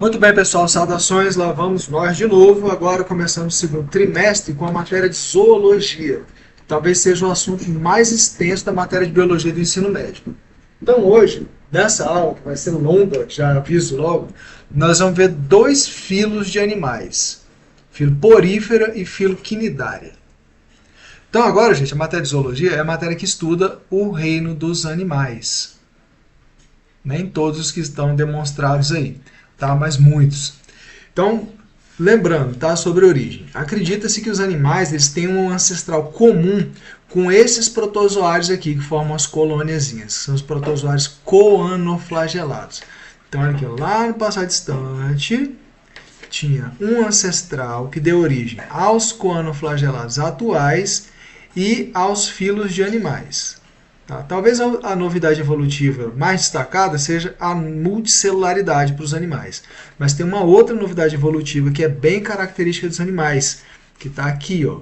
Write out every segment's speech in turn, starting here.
Muito bem, pessoal, saudações, lá vamos nós de novo, agora começando o segundo trimestre com a matéria de zoologia, que talvez seja o assunto mais extenso da matéria de biologia do ensino médio. Então hoje, nessa aula, que vai ser longa, já aviso logo, nós vamos ver dois filos de animais, filo porífera e filo quinidária. Então agora, gente, a matéria de zoologia é a matéria que estuda o reino dos animais. Nem todos os que estão demonstrados aí, tá? Mas muitos. Então, lembrando, tá? Sobre a origem. Acredita-se que os animais eles têm um ancestral comum com esses protozoários aqui, que formam as colôniazinhas, que são os protozoários coanoflagelados. Então, olha aqui, lá no passado distante, tinha um ancestral que deu origem aos coanoflagelados atuais e aos filos de animais. Tá? Talvez a novidade evolutiva mais destacada seja a multicelularidade para os animais. Mas tem uma outra novidade evolutiva que é bem característica dos animais, que está aqui. Ó.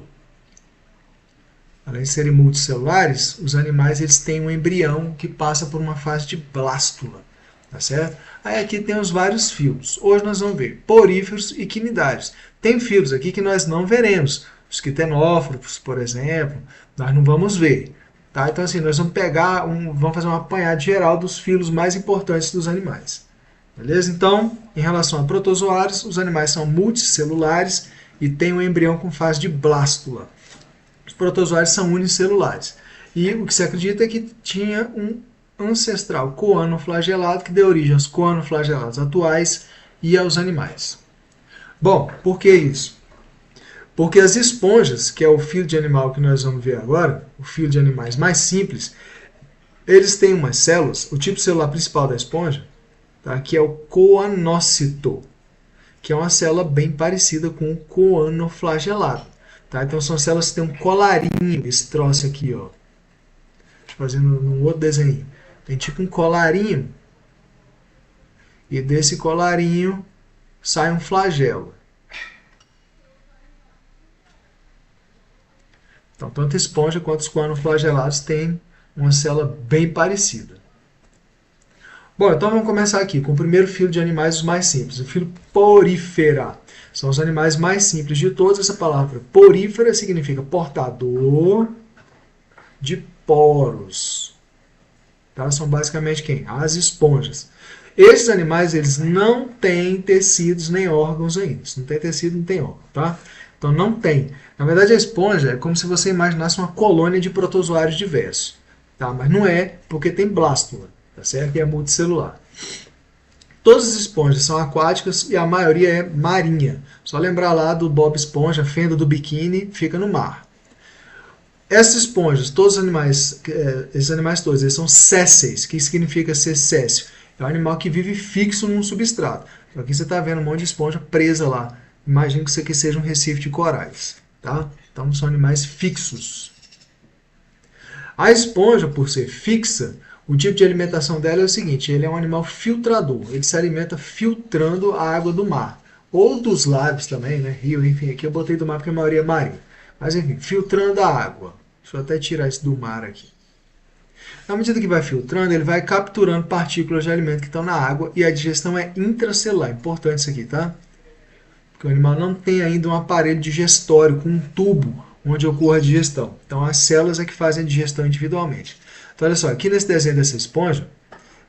Além de serem multicelulares, os animais eles têm um embrião que passa por uma fase de blástula. Tá certo? Aí aqui tem os vários filos. Hoje nós vamos ver poríferos e quinidários. Tem filos aqui que nós não veremos. Os quitenófagos, por exemplo, nós não vamos ver. Tá? Então, assim, nós vamos vamos fazer um apanhado geral dos filos mais importantes dos animais. Beleza? Então, em relação a protozoários, os animais são multicelulares e têm um embrião com fase de blástula. Os protozoários são unicelulares. E o que se acredita é que tinha um ancestral coanoflagelado que deu origem aos coanoflagelados atuais e aos animais. Bom, por que isso? Porque as esponjas, que é o filo de animal que nós vamos ver agora, o filo de animais mais simples, eles têm umas células, o tipo celular principal da esponja, tá, que é o coanócito, que é uma célula bem parecida com o coanoflagelado. Tá? Então são células que têm um colarinho, esse troço aqui, ó. Deixa eu fazer num outro desenho. Tem tipo um colarinho, e desse colarinho sai um flagelo. Então, tanto a esponja quanto os coanoflagelados têm uma célula bem parecida. Bom, então vamos começar aqui com o primeiro filo de animais, os mais simples. O filo porífera. São os animais mais simples de todos. Essa palavra porífera significa portador de poros. Tá? São basicamente quem? As esponjas. Esses animais eles não têm tecidos nem órgãos ainda. Se não tem tecido, não tem órgão. Tá? Então não tem. Na verdade a esponja é como se você imaginasse uma colônia de protozoários diversos. Tá? Mas não é, porque tem blástula. Tá certo? E é multicelular. Todas as esponjas são aquáticas e a maioria é marinha. Só lembrar lá do Bob Esponja, a fenda do biquíni fica no mar. Essas esponjas, todos os animais, esses animais todos, eles são sésseis. O que significa ser séssil? É um animal que vive fixo num substrato. Então aqui você está vendo um monte de esponja presa lá. Imagino que isso aqui seja um recife de corais. Tá? Então são animais fixos. A esponja, por ser fixa, o tipo de alimentação dela é o seguinte, ele é um animal filtrador, ele se alimenta filtrando a água do mar, ou dos lagos também, né? Rio, enfim, aqui eu botei do mar porque a maioria é marinha, mas enfim, filtrando a água. Deixa eu até tirar isso do mar aqui. Na medida que vai filtrando, ele vai capturando partículas de alimento que estão na água e a digestão é intracelular, importante isso aqui, tá? Porque o animal não tem ainda um aparelho digestório com um tubo onde ocorre a digestão. Então as células é que fazem a digestão individualmente. Então, olha só, aqui nesse desenho dessa esponja,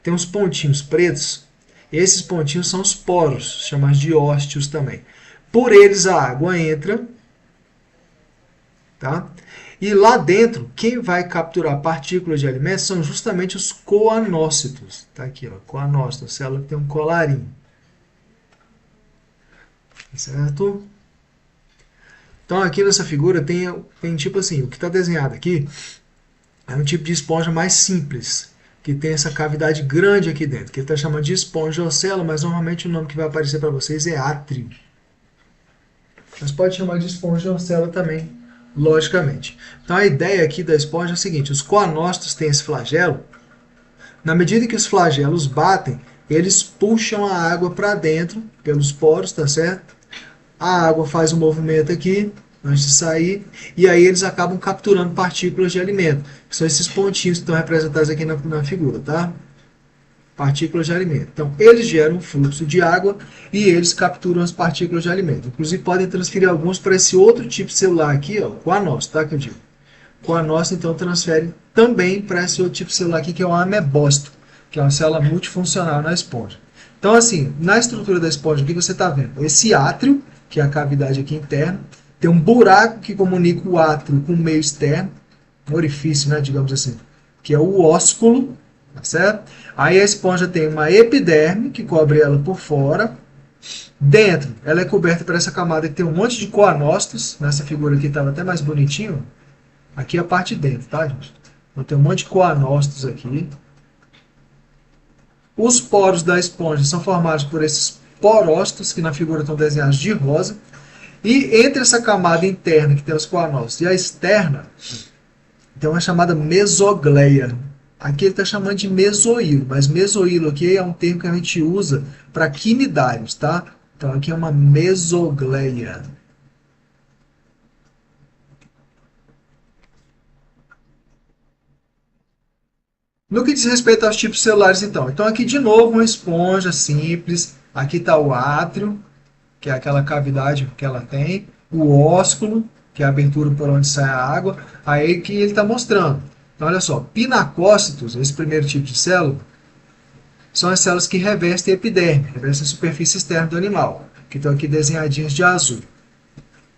tem uns pontinhos pretos. Esses pontinhos são os poros, chamados de ósteos também. Por eles a água entra, tá? E lá dentro, quem vai capturar partículas de alimentos são justamente os coanócitos. Tá aqui, ó, coanócito, a célula que tem um colarinho. Certo? Então, aqui nessa figura tem tipo assim, o que está desenhado aqui é um tipo de esponja mais simples, que tem essa cavidade grande aqui dentro, que ele está chamando de espongiocela, mas normalmente o nome que vai aparecer para vocês é átrio. Mas pode chamar de espongiocela também, logicamente. Então a ideia aqui da esponja é a seguinte, os coanócitos têm esse flagelo, na medida que os flagelos batem, eles puxam a água para dentro, pelos poros, tá certo? A água faz um movimento aqui, antes de sair, e aí eles acabam capturando partículas de alimento, que são esses pontinhos que estão representados aqui na figura, tá? partículas de alimento. Então, eles geram um fluxo de água e eles capturam as partículas de alimento. Inclusive, podem transferir alguns para esse outro tipo de celular aqui, ó, coanócito, tá, que eu digo. Coanócito, então, transfere também para esse outro tipo de celular aqui, que é o amebócito, que é uma célula multifuncional na esponja. Então, assim, na estrutura da esponja aqui, você está vendo esse átrio, que é a cavidade aqui interna, tem um buraco que comunica o átrio com o meio externo, um orifício, né, digamos assim, que é o ósculo, tá certo? Aí a esponja tem uma epiderme, que cobre ela por fora. Dentro, ela é coberta por essa camada que tem um monte de coanócitos. Nessa figura aqui estava até mais bonitinho. Aqui é a parte de dentro, tá, gente? Então tem um monte de coanócitos aqui. Os poros da esponja são formados por esses porócitos, que na figura estão desenhados de rosa. E entre essa camada interna, que tem os coanócitos, e a externa, tem uma chamada mesogleia. Aqui ele está chamando de mesoílo, mas mesoílo aqui é um termo que a gente usa para quinidários, tá? Então aqui é uma mesogleia. No que diz respeito aos tipos celulares, então aqui de novo uma esponja simples, aqui está o átrio, que é aquela cavidade que ela tem, o ósculo, que é a abertura por onde sai a água, aí que ele está mostrando. Então, olha só, pinacócitos, esse primeiro tipo de célula, são as células que revestem a epiderme, revestem a superfície externa do animal, que estão aqui desenhadinhos de azul.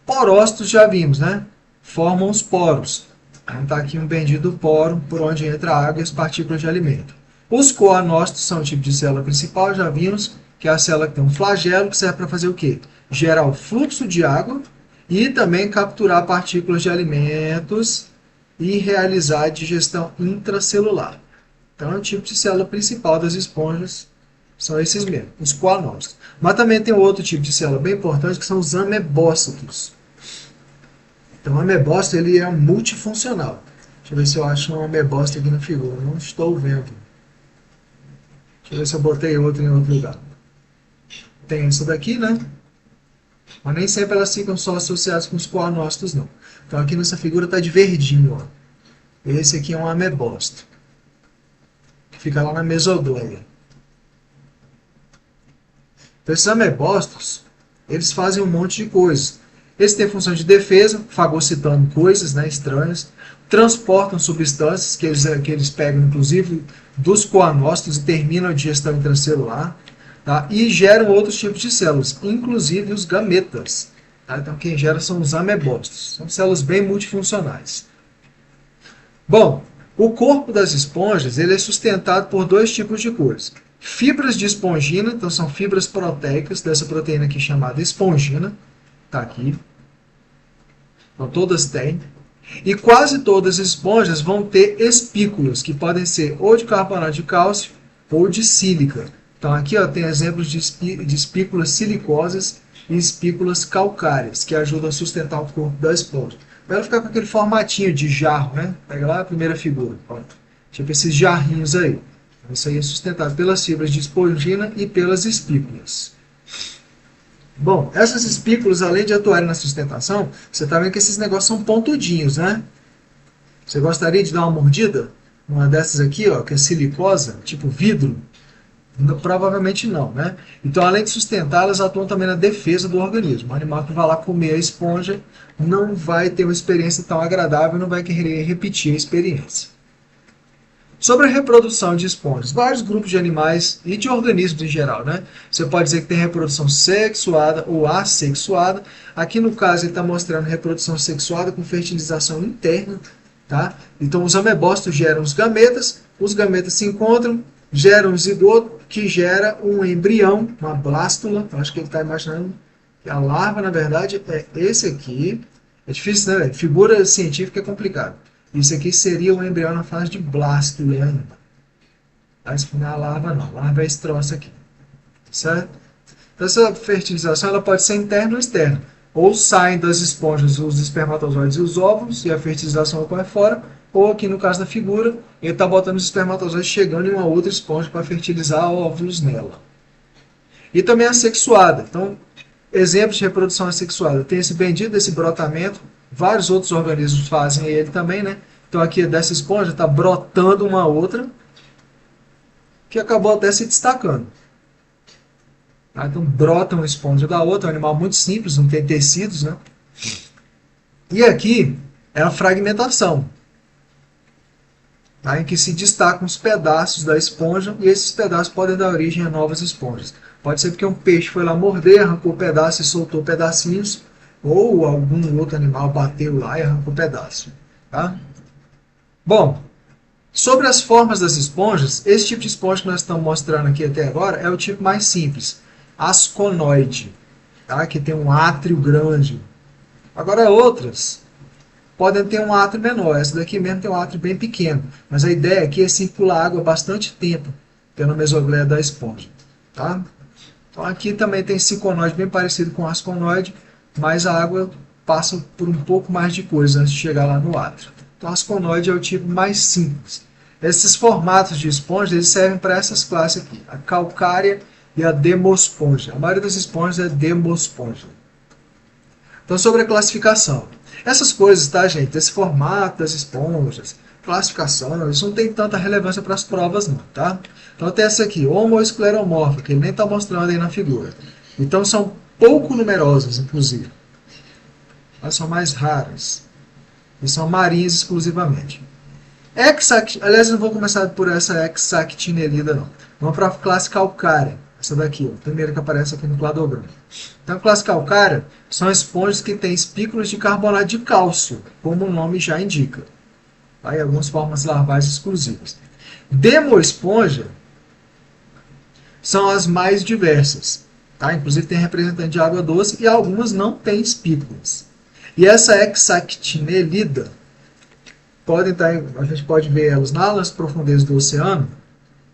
Porócitos já vimos, né? Formam os poros. Então está aqui um bendito poro por onde entra a água e as partículas de alimento. Os coanócitos são o tipo de célula principal, já vimos, que é a célula que tem um flagelo, que serve para fazer o quê? Gerar o fluxo de água e também capturar partículas de alimentos e realizar a digestão intracelular. Então, o tipo de célula principal das esponjas são esses mesmos, os coanócitos. Mas também tem outro tipo de célula bem importante, que são os amebócitos. Então, o amebócito ele é multifuncional. Deixa eu ver se eu acho um amebócito aqui na figura. Não estou vendo. Deixa eu ver se eu botei outro em outro lugar. Tem essa daqui, né? Mas nem sempre elas ficam só associadas com os coanócitos, não. Então, aqui nessa figura está de verdinho, ó. Esse aqui é um amebócito, que fica lá na mesogleia. Então, esses amebócitos, eles fazem um monte de coisas. Eles têm função de defesa, fagocitando coisas, né, estranhas, transportam substâncias que eles pegam, inclusive, dos coanócitos e terminam a digestão intracelular, tá? E geram outros tipos de células, inclusive os gametas. Tá? Então, quem gera são os amebócitos. São células bem multifuncionais. Bom, o corpo das esponjas ele é sustentado por dois tipos de coisas. Fibras de espongina, então são fibras proteicas dessa proteína aqui chamada espongina. Está aqui. Então, todas têm. E quase todas as esponjas vão ter espículas, que podem ser ou de carbonato de cálcio ou de sílica. Então, aqui ó, tem exemplos de espículas silicosas e espículas calcárias, que ajudam a sustentar o corpo da esponja. Para ela ficar com aquele formatinho de jarro, né? Pega lá a primeira figura. Pronto. Tipo esses jarrinhos aí. Isso aí é sustentado pelas fibras de espongina e pelas espículas. Bom, essas espículas, além de atuarem na sustentação, você está vendo que esses negócios são pontudinhos, né? Você gostaria de dar uma mordida? Uma dessas aqui, ó, que é silicosa, tipo vidro? Provavelmente não, né? Então, além de sustentar, elas atuam também na defesa do organismo. O animal que vai lá comer a esponja não vai ter uma experiência tão agradável, não vai querer repetir a experiência. Sobre a reprodução de esponjas, vários grupos de animais e de organismos em geral, né? Você pode dizer que tem reprodução sexuada ou assexuada. Aqui no caso ele está mostrando reprodução sexuada com fertilização interna, tá? Então os amebócitos geram os gametas se encontram, geram um zigoto que gera um embrião, uma blástula. Acho que ele está imaginando que a larva, na verdade, é esse aqui. É difícil, né? Figura científica é complicado. Isso aqui seria um embrião na fase de blástula ainda. Mas não é a larva, não. A larva é esse troço aqui. Certo? Então, essa fertilização ela pode ser interna ou externa. Ou saem das esponjas os espermatozoides e os óvulos, e a fertilização ocorre fora. Ou aqui no caso da figura, ele está botando os espermatozoides chegando em uma outra esponja para fertilizar óvulos nela. E também a sexuada. Então, exemplos de reprodução assexuada. Tem esse bendito desse brotamento. Vários outros organismos fazem ele também, né? Então aqui dessa esponja está brotando uma outra. que acabou até se destacando. Tá? Então brota uma esponja da outra, é um animal muito simples, não tem tecidos, né? E aqui é a fragmentação, tá? Em que se destacam os pedaços da esponja e esses pedaços podem dar origem a novas esponjas. Pode ser porque um peixe foi lá morder, arrancou pedaços e soltou pedacinhos, ou algum outro animal bateu lá e arrancou pedaço. Tá? Bom, sobre as formas das esponjas, esse tipo de esponja que nós estamos mostrando aqui até agora é o tipo mais simples, asconoide, tá? Que tem um átrio grande. Agora outras podem ter um átrio menor, essa daqui mesmo tem um átrio bem pequeno, mas a ideia aqui é circular água bastante tempo pelo mesoglea da esponja. Tá? Então aqui também tem ciconoide bem parecido com asconoide, mas a água passa por um pouco mais de coisa antes de chegar lá no átrio. Então a asconoide é o tipo mais simples. Esses formatos de esponja eles servem para essas classes aqui, a calcária e a demosponja. A maioria das esponjas é demosponja. Então sobre a classificação. Essas coisas, tá, gente? Esse formato das esponjas, classificação, isso não tem tanta relevância para as provas, não, tá? Então tem essa aqui, homoescleromorfa, que ele nem está mostrando aí na figura. Então são pouco numerosas, inclusive. Elas são mais raras. E são marinhas exclusivamente. Aliás, eu não vou começar por essa hexactinelida, não. Vamos para a classe calcária. Essa daqui, ó, a primeira que aparece aqui no cladograma. Então, a classe calcária são esponjas que têm espículos de carbonato de cálcio, como o nome já indica. Tá? E algumas formas larvais exclusivas. Demoesponja são as mais diversas. Tá? Inclusive tem representante de água doce e algumas não têm espículos. E essa hexactinelida, a gente pode ver elas lá nas profundezas do oceano.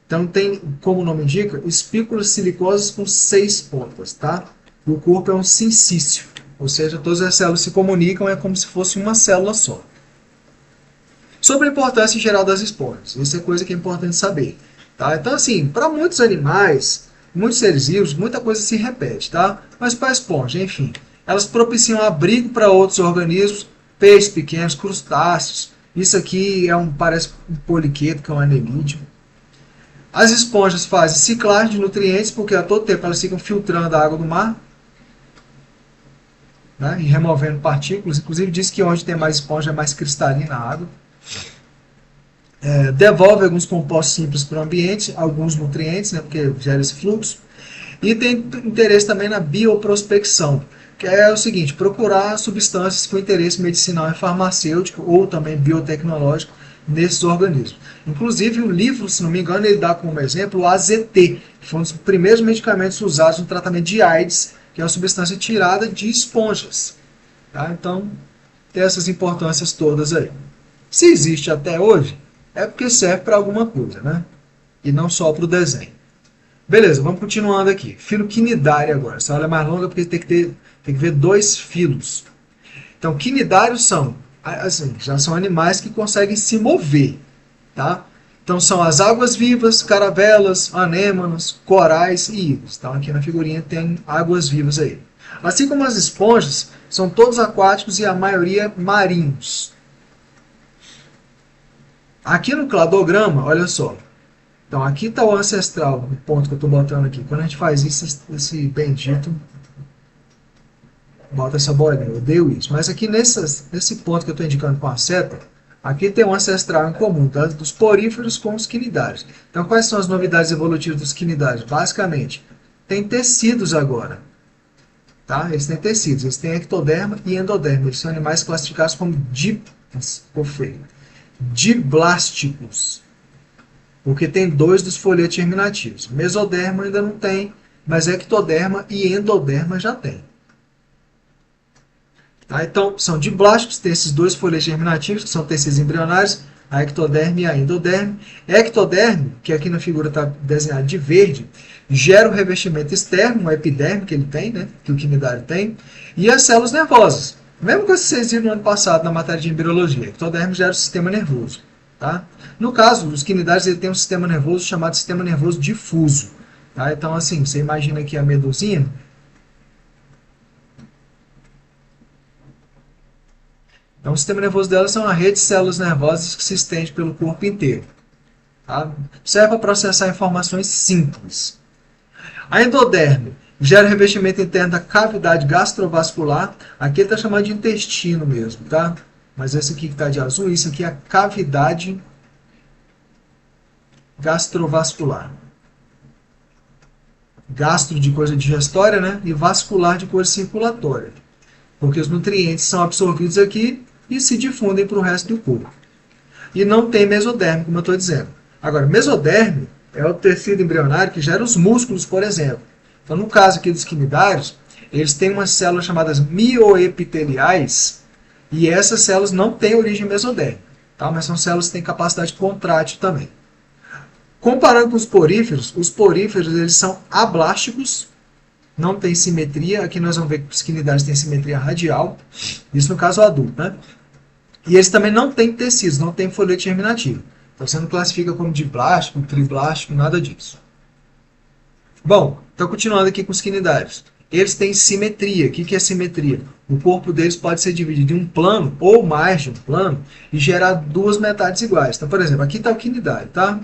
Então tem, como o nome indica, espículas silicosas com 6 pontas. Tá? E o corpo é um sincício, ou seja, todas as células se comunicam, é como se fosse uma célula só. Sobre a importância geral das esponjas, isso é coisa que é importante saber. Tá? Então, assim, para muitos animais, muitos seres vivos, muita coisa se repete, tá? Mas para a esponja, enfim, elas propiciam abrigo para outros organismos, peixes pequenos, crustáceos. Isso aqui parece um poliqueto, que é um anemídeo. As esponjas fazem ciclagem de nutrientes, porque a todo tempo elas ficam filtrando a água do mar, né, e removendo partículas. Inclusive diz que onde tem mais esponja é mais cristalina a água. Devolve alguns compostos simples para o ambiente, alguns nutrientes, né, porque gera esse fluxo. E tem interesse também na bioprospecção, que é o seguinte, procurar substâncias com interesse medicinal e farmacêutico ou também biotecnológico nesses organismos. Inclusive o livro, se não me engano, ele dá como exemplo o AZT, que foi um dos primeiros medicamentos usados no tratamento de AIDS, que é uma substância tirada de esponjas. Tá? Então, tem essas importâncias todas aí. Se existe até hoje, é porque serve para alguma coisa, né? E não só para o desenho. Beleza, vamos continuando aqui. Filo quinidário agora. Essa aula é mais longa porque tem que ver 2 filos. Então, quinidários são, assim, já são animais que conseguem se mover. Tá? Então, são as águas-vivas, caravelas, anêmonas, corais e ígreos. Então, aqui na figurinha tem águas-vivas aí. Assim como as esponjas, são todos aquáticos e a maioria marinhos. Aqui no cladograma, olha só. Então, aqui está o ancestral, o ponto que eu estou botando aqui. Quando a gente faz isso, esse bendito bota essa bolinha, eu odeio isso. Mas aqui nesse ponto que eu estou indicando com a seta, aqui tem um ancestral em comum, tá? Dos poríferos com os quinidários. Então, quais são as novidades evolutivas dos quinidários? Basicamente, tem tecidos agora. Tá? Eles têm tecidos, eles têm ectoderma e endoderma. Eles são animais classificados como diblásticos, porque tem 2 dos folhetos germinativos. Mesoderma ainda não tem, mas ectoderma e endoderma já tem. Tá? Então, são diblásticos, tem esses 2 folhetos germinativos, que são tecidos embrionários, a ectoderme e a endoderme. Ectoderme, que aqui na figura está desenhado de verde, gera o revestimento externo, o epiderme que ele tem, né, que o quinidário tem, e as células nervosas. Mesmo que vocês viram no ano passado na matéria de embriologia, ectoderme gera o sistema nervoso. Tá? No caso, os quinidários ele tem um sistema nervoso chamado sistema nervoso difuso. Tá? Então, assim, você imagina aqui a medusinha. Então, o sistema nervoso dela são uma rede de células nervosas que se estende pelo corpo inteiro. Tá? Serve para processar informações simples. A endoderme gera revestimento interno da cavidade gastrovascular. Aqui ele está chamando de intestino mesmo, tá? Mas esse aqui que está de azul, isso aqui é a cavidade gastrovascular. Gastro de coisa digestória, né? E vascular de coisa circulatória. Porque os nutrientes são absorvidos aqui e se difundem para o resto do corpo. E não tem mesoderme, como eu estou dizendo. Agora, mesoderme é o tecido embrionário que gera os músculos, por exemplo. Então, no caso aqui dos quinidários, eles têm umas células chamadas mioepiteliais, e essas células não têm origem mesodérmica, tá? Mas são células que têm capacidade contrátil também. Comparando com os poríferos eles são ablásticos, não tem simetria. Aqui nós vamos ver que os quinidários têm simetria radial, isso no caso adulto, né? E eles também não têm tecidos, não têm folheto germinativo. Então você não classifica como diplástico, triplástico, nada disso. Bom, então continuando aqui com os quinidários. Eles têm simetria. O que é simetria? O corpo deles pode ser dividido em um plano ou mais de um plano e gerar duas metades iguais. Então, por exemplo, aqui está o quinidário, tá?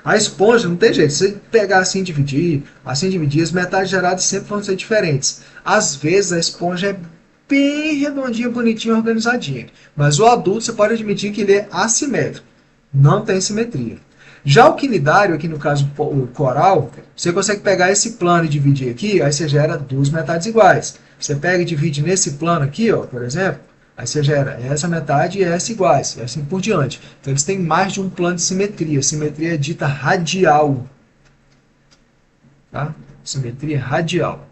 A esponja não tem jeito. Se você pegar assim e dividir, as metades geradas sempre vão ser diferentes. Às vezes a esponja é bem redondinha, bonitinha, organizadinha. Mas o adulto você pode admitir que ele é assimétrico. Não tem simetria. Já o quinidário, aqui no caso o coral, você consegue pegar esse plano e dividir aqui, aí você gera duas metades iguais. Você pega e divide nesse plano aqui, ó, por exemplo, aí você gera essa metade e essa iguais, e assim por diante. Então eles têm mais de um plano de simetria. Simetria é dita radial. Tá? Simetria radial.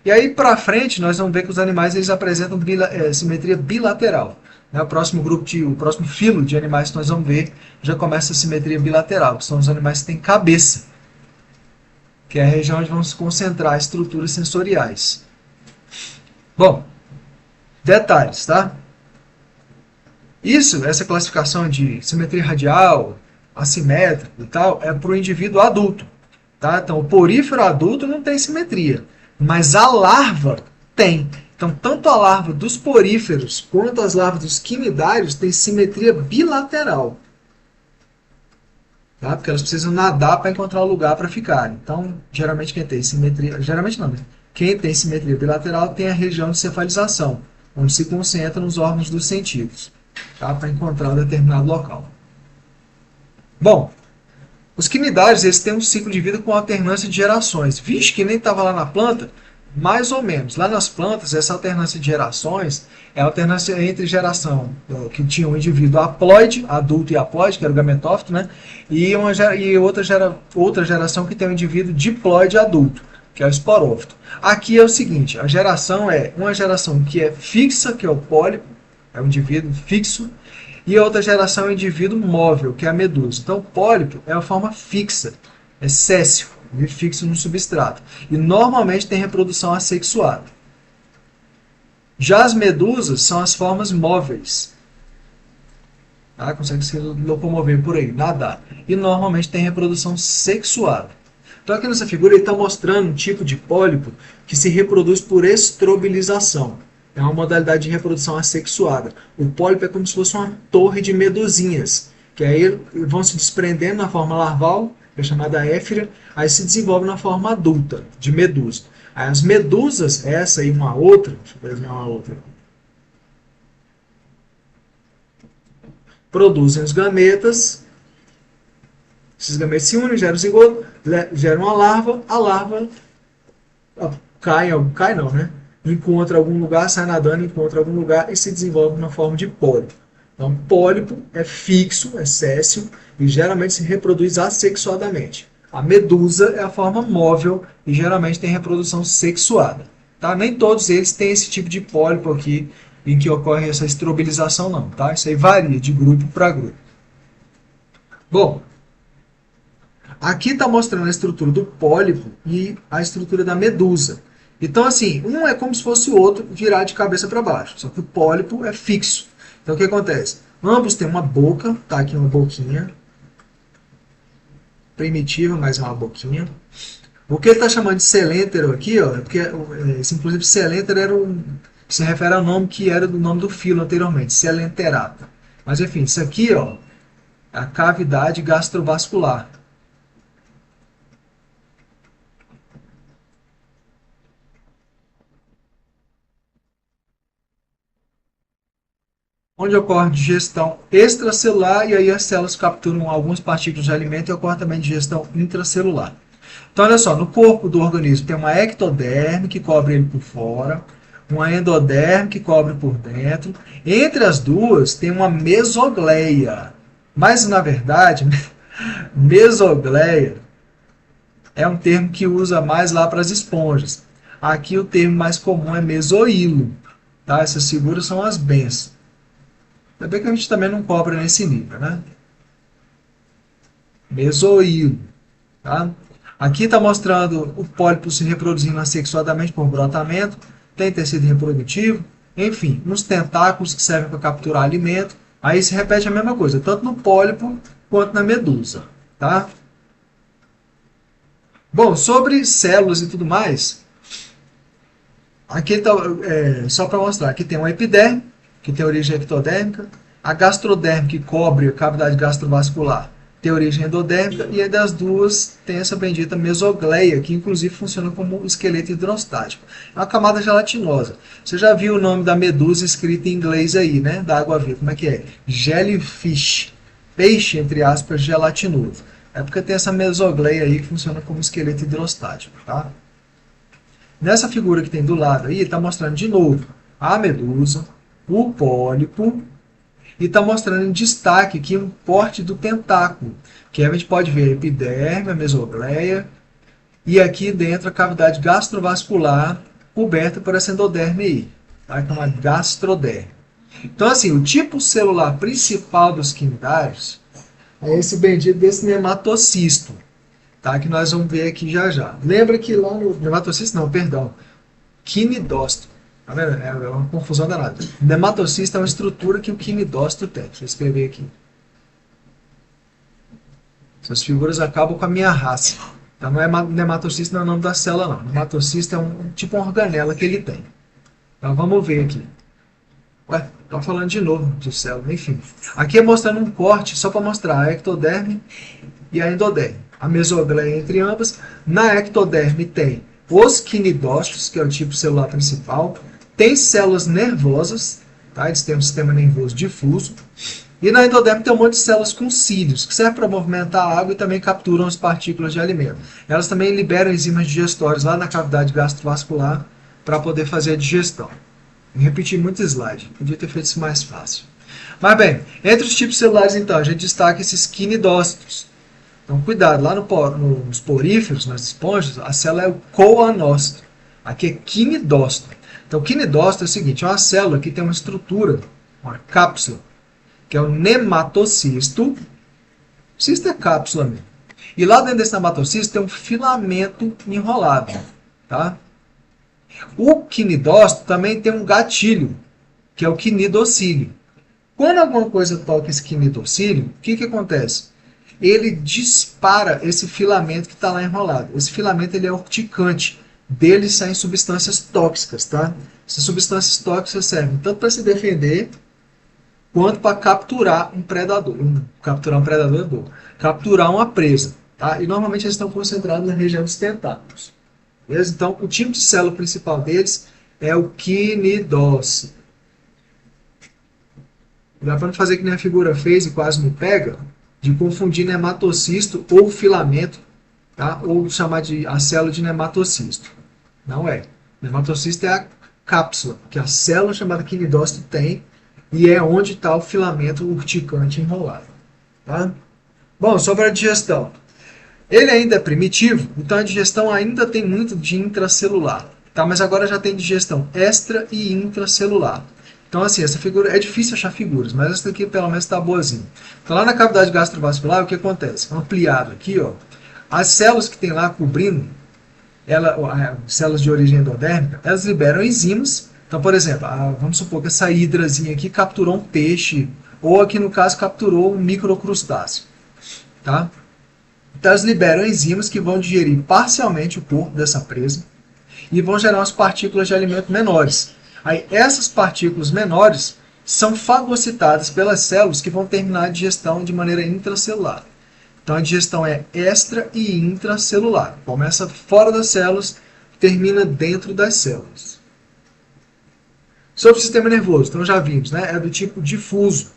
E aí para frente nós vamos ver que os animais eles apresentam simetria bilateral. O próximo o próximo filo de animais que nós vamos ver já começa a simetria bilateral, que são os animais que têm cabeça, que é a região onde vão se concentrar estruturas sensoriais. Bom, detalhes, tá? Essa classificação de simetria radial, assimétrico e tal, é para o indivíduo adulto. Tá? Então, o porífero adulto não tem simetria, mas a larva tem. Então, tanto a larva dos poríferos quanto as larvas dos quinidários têm simetria bilateral. Tá? Porque elas precisam nadar para encontrar o lugar para ficar. Então, geralmente quem tem simetria... Geralmente não, né? Quem tem simetria bilateral tem a região de cefalização, onde se concentra nos órgãos dos sentidos, tá? Para encontrar um determinado local. Bom, os quinidários eles têm um ciclo de vida com alternância de gerações. Vixe, que nem estava lá na planta... Mais ou menos. Lá nas plantas, essa alternância de gerações é a alternância entre geração que tinha um indivíduo haploide, adulto e haploide, que era o gametófito, né? E outra geração que tem um indivíduo diploide adulto, que é o esporófito. Aqui é o seguinte, a geração é uma geração que é fixa, que é o pólipo, é um indivíduo fixo, e a outra geração é um indivíduo móvel, que é a medusa. Então, o pólipo é a forma fixa, é céssio, vive fixo no substrato. E normalmente tem reprodução assexuada. Já as medusas são as formas móveis. Tá? Consegue se locomover por aí, nadar. E normalmente tem reprodução sexuada. Então aqui nessa figura ele está mostrando um tipo de pólipo que se reproduz por estrobilização. É uma modalidade de reprodução assexuada. O pólipo é como se fosse uma torre de medusinhas, que aí vão se desprendendo na forma larval, que é chamada éfira, aí se desenvolve na forma adulta, de medusa. Aí as medusas, essa e uma outra, deixa eu desenhar uma outra, produzem os gametas, esses gametas se unem, geram o zigoto, geram uma larva, a larva cai não, né? Encontra algum lugar, sai nadando, encontra algum lugar e se desenvolve na forma de pólipo. Então, pólipo é fixo, é céssio e geralmente se reproduz assexuadamente. A medusa é a forma móvel e geralmente tem reprodução sexuada. Tá? Nem todos eles têm esse tipo de pólipo aqui em que ocorre essa estrobilização, não. Tá? Isso aí varia de grupo para grupo. Bom, aqui está mostrando a estrutura do pólipo e a estrutura da medusa. Então, assim, um é como se fosse o outro virar de cabeça para baixo, só que o pólipo é fixo. Então, o que acontece? Ambos têm uma boca, tá aqui uma boquinha, primitiva, mas é uma boquinha. O que ele está chamando de celéntero aqui, ó, é porque, inclusive, celéntero era se refere ao nome que era do nome do filo anteriormente, celenterata. Mas, enfim, isso aqui, ó, a cavidade gastrovascular. Onde ocorre digestão extracelular e aí as células capturam algumas partículas de alimento e ocorre também digestão intracelular. Então, olha só, no corpo do organismo tem uma ectoderme que cobre ele por fora, uma endoderme que cobre por dentro. Entre as duas tem uma mesogleia. Mas, na verdade, mesogleia é um termo que usa mais lá para as esponjas. Aqui o termo mais comum é mesoílo. Tá? Essas figuras são as bens. Ainda bem que a gente também não cobra nesse nível, né? Mesoílo. Tá? Aqui está mostrando o pólipo se reproduzindo assexuadamente por brotamento, tem tecido reprodutivo, enfim, uns tentáculos que servem para capturar alimento. Aí se repete a mesma coisa, tanto no pólipo quanto na medusa. Tá? Bom, sobre células e tudo mais, aqui tá, só para mostrar, aqui tem uma epiderme, que tem origem ectodérmica, a gastroderme, que cobre a cavidade gastrovascular, tem origem endodérmica, e aí das duas tem essa bendita mesogleia, que inclusive funciona como esqueleto hidrostático. É uma camada gelatinosa. Você já viu o nome da medusa escrito em inglês aí, né? Da água viva. Como é que é? Jellyfish. Peixe, entre aspas, gelatinoso. É porque tem essa mesogleia aí que funciona como esqueleto hidrostático, tá? Nessa figura que tem do lado aí, está mostrando de novo a medusa, o pólipo, e está mostrando em destaque aqui um porte do tentáculo, que a gente pode ver a epiderme, a mesogleia, e aqui dentro a cavidade gastrovascular coberta por essa endoderme aí, tá? Que é uma gastroderme. Então, assim, o tipo celular principal dos quinidários é esse bendito desse nematocisto, tá? Que nós vamos ver aqui já já. Lembra que lá no nematocisto, não, perdão, quinidócito. Tá vendo? É uma confusão danada. Nematocisto é uma estrutura que o quinidócito tem. Deixa eu escrever aqui. Essas figuras acabam com a minha raça. Então não é nematocisto, não é o nome da célula, não. Nematocisto é tipo uma organela que ele tem. Então vamos ver aqui. Ué, estou falando de novo de célula, enfim. Aqui é mostrando um corte só para mostrar a ectoderme e a endoderme. A mesogleia entre ambas. Na ectoderme tem os quinidócitos, que é o tipo celular principal. Tem células nervosas, tá? Eles têm um sistema nervoso difuso. E na endoderme tem um monte de células com cílios, que servem para movimentar a água e também capturam as partículas de alimento. Elas também liberam enzimas digestórias lá na cavidade gastrovascular para poder fazer a digestão. Eu repeti muito slide, podia ter feito isso mais fácil. Mas bem, entre os tipos celulares então, a gente destaca esses quinidócitos. Então cuidado, lá nos poríferos, nas esponjas, a célula é o coanócito. Aqui é quinidócito. Então o quinidócito é o seguinte, é uma célula que tem uma estrutura, uma cápsula, que é o nematocisto. Cisto é cápsula mesmo. E lá dentro desse nematocisto tem um filamento enrolado. Tá? O quinidócito também tem um gatilho, que é o quinidocílio. Quando alguma coisa toca esse quinidocílio, o que acontece? Ele dispara esse filamento que está lá enrolado. Esse filamento ele é urticante. Dele saem substâncias tóxicas. Tá? Essas substâncias tóxicas servem tanto para se defender, quanto para capturar um predador. Capturar uma presa. Tá? E normalmente eles estão concentrados na região dos tentáculos. Beleza? Então, o tipo de célula principal deles é o quinidócito. Dá para não fazer que nem a figura fez e quase me pega, de confundir nematocisto ou filamento, tá? Ou chamar a célula de nematocisto. Não é. Nematocisto é a cápsula que a célula chamada quinidócito tem e é onde está o filamento urticante enrolado. Tá? Bom, sobre a digestão. Ele ainda é primitivo, então a digestão ainda tem muito de intracelular. Tá? Mas agora já tem digestão extra e intracelular. Então, assim, essa figura é difícil achar figuras, mas essa daqui pelo menos está boazinha. Então, lá na cavidade gastrovascular, o que acontece? Ampliado aqui, ó, as células que tem lá cobrindo, células de origem endodérmica, elas liberam enzimas. Então, por exemplo, vamos supor que essa hidrazinha aqui capturou um peixe, ou aqui no caso capturou um microcrustáceo. Tá? Então, elas liberam enzimas que vão digerir parcialmente o corpo dessa presa e vão gerar umas partículas de alimento menores. Aí, essas partículas menores são fagocitadas pelas células que vão terminar a digestão de maneira intracelular. Então a digestão é extra e intracelular. Começa fora das células, termina dentro das células. Sobre o sistema nervoso, então já vimos, né? É do tipo difuso.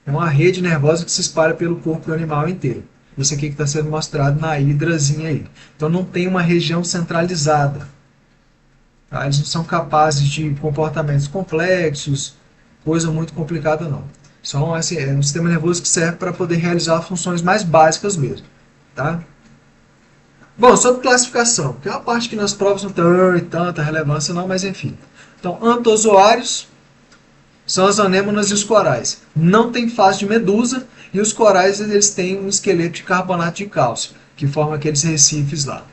É uma rede nervosa que se espalha pelo corpo do animal inteiro. Isso aqui que está sendo mostrado na hidrazinha aí. Então não tem uma região centralizada. Tá? Eles não são capazes de comportamentos complexos, coisa muito complicada não. São, assim, é um sistema nervoso que serve para poder realizar funções mais básicas mesmo. Tá? Bom, sobre classificação, que é uma parte que nas provas não tem tanta relevância não, mas enfim. Então, antozoários são as anêmonas e os corais. Não tem fase de medusa e os corais eles têm um esqueleto de carbonato de cálcio, que forma aqueles recifes lá.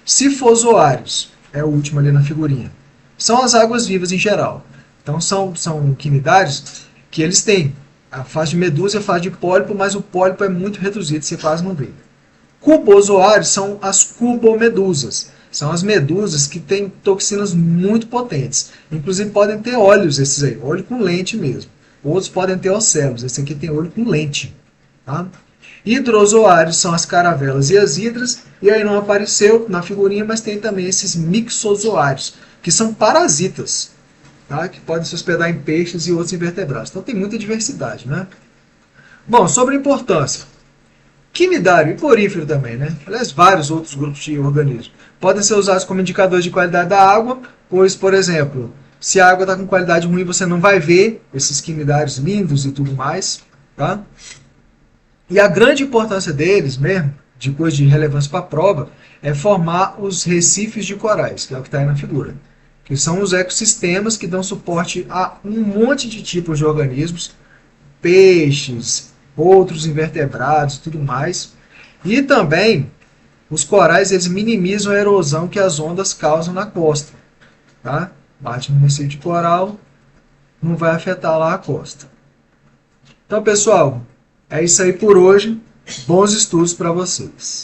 Sifozoários, é o último ali na figurinha, são as águas-vivas em geral. Então são quinidários que eles têm a fase de medusa e a fase de pólipo, mas o pólipo é muito reduzido, você quase não vê. Cubozoários são as cubomedusas. São as medusas que têm toxinas muito potentes. Inclusive podem ter olhos esses aí, olho com lente mesmo. Outros podem ter ocelos, esse aqui tem olho com lente. Tá? Hidrozoários são as caravelas e as hidras, e aí não apareceu na figurinha, mas tem também esses mixozoários, que são parasitas, tá? Que podem se hospedar em peixes e outros invertebrados. Então tem muita diversidade, né? Bom, sobre a importância. Quinidário e porífero também, né? Aliás, vários outros grupos de organismos. Podem ser usados como indicadores de qualidade da água, pois, por exemplo, se a água está com qualidade ruim, você não vai ver esses quinidários lindos e tudo mais. Tá? E a grande importância deles mesmo, depois de relevância para a prova, é formar os recifes de corais, que é o que está aí na figura. Que são os ecossistemas que dão suporte a um monte de tipos de organismos, peixes, outros invertebrados e tudo mais. E também os corais eles minimizam a erosão que as ondas causam na costa. Tá? Bate no recife de coral, não vai afetar lá a costa. Então, pessoal, é isso aí por hoje. Bons estudos para vocês.